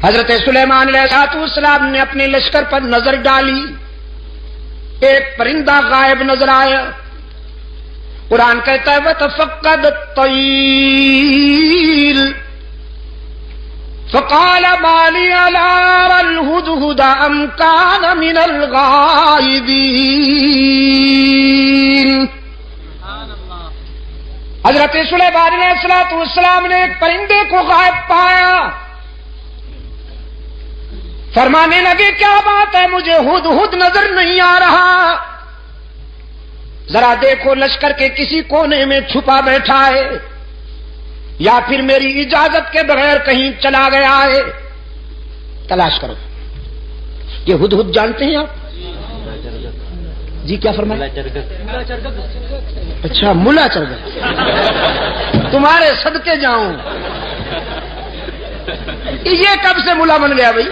حضرت سلیمان علیہ السلام نے اپنے لشکر پر نظر ڈالی، ایک پرندہ غائب نظر آیا۔ قرآن کہتا ہے وَتَفَقَّدَ الطَّيْرَ فَقَالَ مَا لِي لَا أَرَى الْهُدْهُدَ أَمْ كَانَ مِنَ الْغَائِبِينَ۔ حضرت سلیمان علیہ السلام نے ایک پرندے کو غائب پایا، فرمانے لگے کیا بات ہے، مجھے ہدہد نظر نہیں آ رہا، ذرا دیکھو لشکر کے کسی کونے میں چھپا بیٹھا ہے یا پھر میری اجازت کے بغیر کہیں چلا گیا ہے، تلاش کرو۔ یہ ہدہد جانتے ہیں آپ؟ جی کیا فرمایا؟ اچھا ملا چرگا، تمہارے صدقے جاؤں، یہ کب سے ملا بن گیا بھائی؟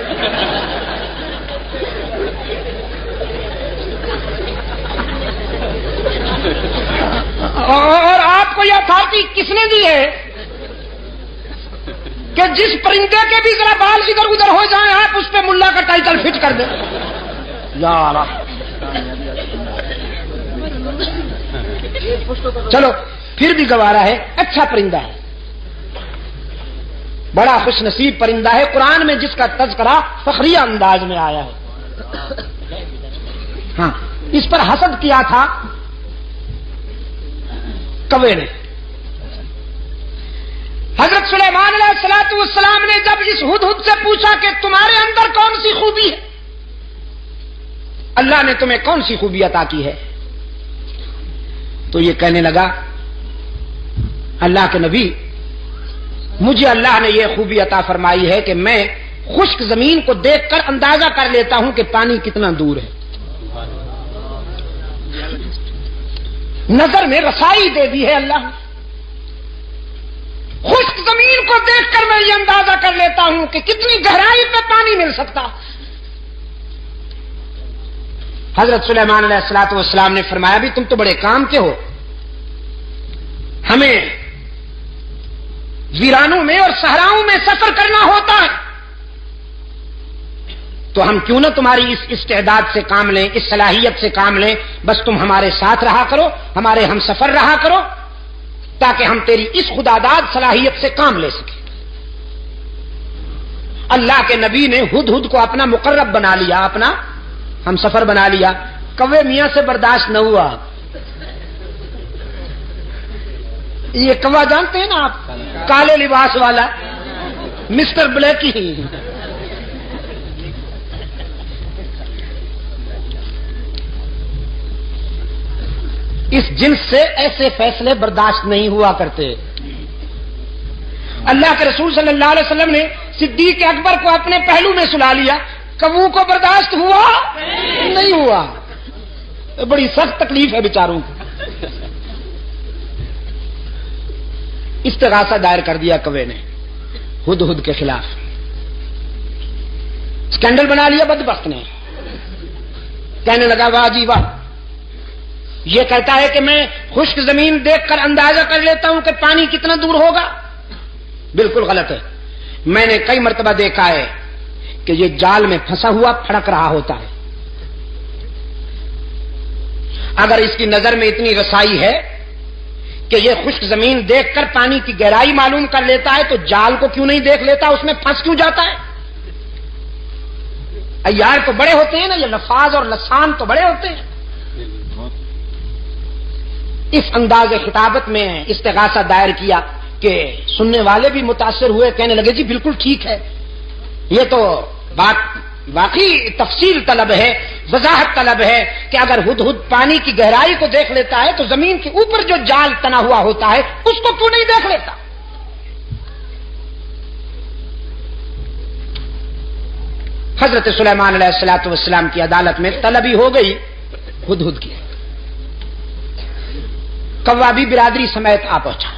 اور آپ کو یہ اتھارٹی کس نے دی ہے کہ جس پرندے کے بھی ذرا بال ادھر ادھر ہو جائیں آپ اس پہ ملا کا ٹائٹل فٹ کر دیں؟ یار چلو پھر بھی گوارا ہے، اچھا پرندہ ہے، بڑا خوش نصیب پرندہ ہے، قرآن میں جس کا تذکرہ فخریہ انداز میں آیا ہے۔ ہاں اس پر حسد کیا تھا کوے نے۔ حضرت سلیمان علیہ السلام نے جب اس ہدہد سے پوچھا کہ تمہارے اندر کون سی خوبی ہے، اللہ نے تمہیں کون سی خوبی عطا کی ہے، تو یہ کہنے لگا اللہ کے نبی مجھے اللہ نے یہ خوبی عطا فرمائی ہے کہ میں خشک زمین کو دیکھ کر اندازہ کر لیتا ہوں کہ پانی کتنا دور ہے، نظر میں رسائی دے دی ہے اللہ نے، خشک زمین کو دیکھ کر میں یہ اندازہ کر لیتا ہوں کہ کتنی گہرائی پہ پانی مل سکتا۔ حضرت سلیمان علیہ السلام نے فرمایا بھی تم تو بڑے کام کے ہو، ہمیں ویرانوں میں اور صحراؤں میں سفر کرنا ہوتا ہے، تو ہم کیوں نہ تمہاری اس استعداد سے کام لیں، اس صلاحیت سے کام لیں، بس تم ہمارے ساتھ رہا کرو، ہمارے ہم سفر رہا کرو، تاکہ ہم تیری اس خداداد صلاحیت سے کام لے سکیں۔ اللہ کے نبی نے ہدہد کو اپنا مقرب بنا لیا، اپنا ہم سفر بنا لیا، کوے میاں سے برداشت نہ ہوا۔ یہ کوا جانتے ہیں نا آپ، کالے لباس والا مسٹر بلیکی، اس جنس سے ایسے فیصلے برداشت نہیں ہوا کرتے۔ اللہ کے رسول صلی اللہ علیہ وسلم نے صدیق اکبر کو اپنے پہلو میں سلا لیا، کبو کو برداشت ہوا نہیں ہوا، بڑی سخت تکلیف ہے بیچاروں کو۔ استغاثہ دائر کر دیا کوے نے ہدہد کے خلاف، اسکینڈل بنا لیا بدبخت نے، کہنے لگا واہ جی واہ، یہ کہتا ہے کہ میں خشک زمین دیکھ کر اندازہ کر لیتا ہوں کہ پانی کتنا دور ہوگا، بالکل غلط ہے۔ میں نے کئی مرتبہ دیکھا ہے کہ یہ جال میں پھنسا ہوا پھڑک رہا ہوتا ہے، اگر اس کی نظر میں اتنی رسائی ہے کہ یہ خشک زمین دیکھ کر پانی کی گہرائی معلوم کر لیتا ہے تو جال کو کیوں نہیں دیکھ لیتا، اس میں پھنس کیوں جاتا ہے؟ عیار تو بڑے ہوتے ہیں نا، یہ لفاظ اور لسان تو بڑے ہوتے ہیں۔ اس انداز خطابت میں استغاثہ دائر کیا کہ سننے والے بھی متاثر ہوئے، کہنے لگے جی بالکل ٹھیک ہے، یہ تو بات واقعی تفصیل طلب ہے، وضاحت طلب ہے کہ اگر ہدہد پانی کی گہرائی کو دیکھ لیتا ہے تو زمین کے اوپر جو جال تنا ہوا ہوتا ہے اس کو کیوں نہیں دیکھ لیتا؟ حضرت سلیمان علیہ السلام کی عدالت میں طلبی ہو گئی ہدہد کی، کوا بھی برادری سمیت آ پہنچا۔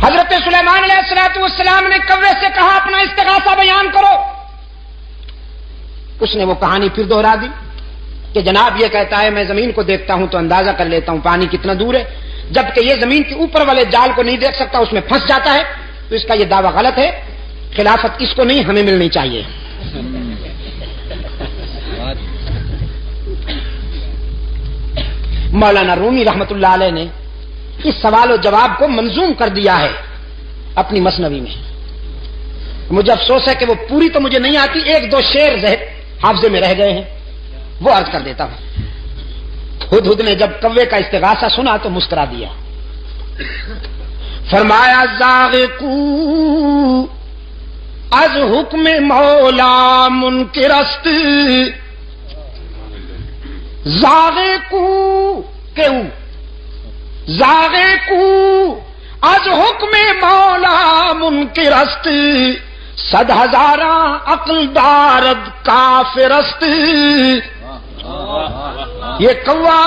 حضرت سلیمان علیہ السلام نے کوے سے کہا اپنا استغاثہ بیان کرو، اس نے وہ کہانی پھر دوہرا دی کہ جناب یہ کہتا ہے میں زمین کو دیکھتا ہوں تو اندازہ کر لیتا ہوں پانی کتنا دور ہے، جبکہ یہ زمین کے اوپر والے جال کو نہیں دیکھ سکتا، اس میں پھنس جاتا ہے، تو اس کا یہ دعویٰ غلط ہے. خلافت اس کو نہیں، ہمیں ملنی چاہیے. مولانا رومی رحمت اللہ علیہ نے اس سوال و جواب کو منظوم کر دیا ہے اپنی مثنوی میں. مجھے افسوس ہے کہ وہ پوری تو مجھے نہیں آتی، ایک دو شعر حافظے میں رہ گئے ہیں، وہ عرض کر دیتا ہوں. ہدہد نے جب کوے کا استغاثہ سنا تو مسکرا دیا. فرمایا زاغ کو از حکم مولا منکرست، زاغ کو کیوں زاغ کو از حکم مولا منکرست، 100,000 عقل دارد کافرست. یہ کوا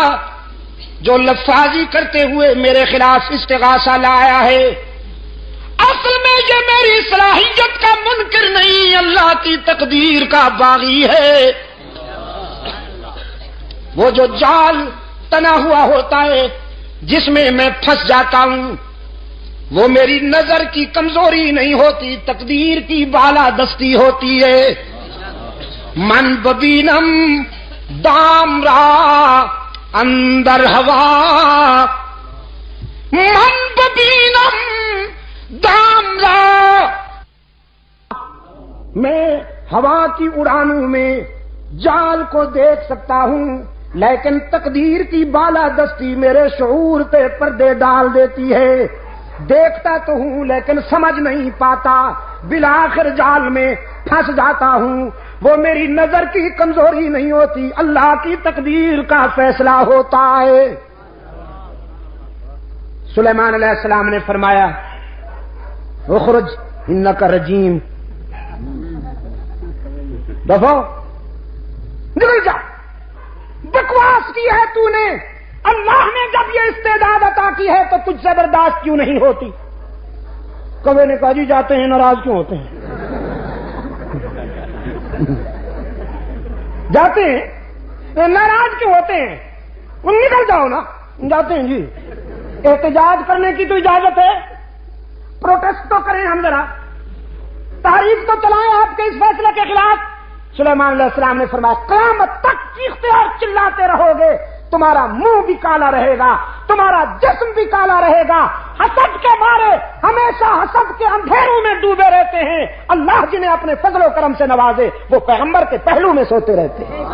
جو لفاظی کرتے ہوئے میرے خلاف استغاثہ لایا ہے، اصل میں یہ میری صلاحیت کا منکر نہیں، اللہ کی تقدیر کا باغی ہے. وہ جو جال تنا ہوا ہوتا ہے جس میں میں پھنس جاتا ہوں، وہ میری نظر کی کمزوری نہیں ہوتی، تقدیر کی بالا دستی ہوتی ہے. من ببینم دام را اندر ہوا، من ببینم دام را، میں ہوا کی اڑانوں میں جال کو دیکھ سکتا ہوں، لیکن تقدیر کی بالا دستی میرے شعور پہ پردے ڈال دیتی ہے. دیکھتا تو ہوں لیکن سمجھ نہیں پاتا، بالآخر جال میں پھنس جاتا ہوں. وہ میری نظر کی کمزوری نہیں ہوتی، اللہ کی تقدیر کا فیصلہ ہوتا ہے. سلیمان علیہ السلام نے فرمایا اخرج انک رجیم، دفعو نکل جا. بکواس کی ہے تو نے، اللہ نے جب یہ استعداد عطا کی ہے تو تجھ سے برداشت کیوں نہیں ہوتی؟ کوے نے کہا جی جاتے ہیں، ناراض کیوں ہوتے ہیں؟ جاتے ہیں ناراض کیوں ہوتے ہیں؟ نکل جاؤ نا. جاتے ہیں جی. احتجاج کرنے کی تو اجازت ہے، پروٹیسٹ تو کریں، ہم ذرا تحریک تو چلائیں آپ کے اس فیصلے کے خلاف. سلیمان علیہ السلام نے فرمایا قیامت تک چیختے اور چلاتے رہو گے، تمہارا منہ بھی کالا رہے گا، تمہارا جسم بھی کالا رہے گا. حسد کے مارے ہمیشہ حسد کے اندھیروں میں ڈوبے رہتے ہیں. اللہ جنہیں اپنے فضل و کرم سے نوازے وہ پیغمبر کے پہلو میں سوتے رہتے ہیں.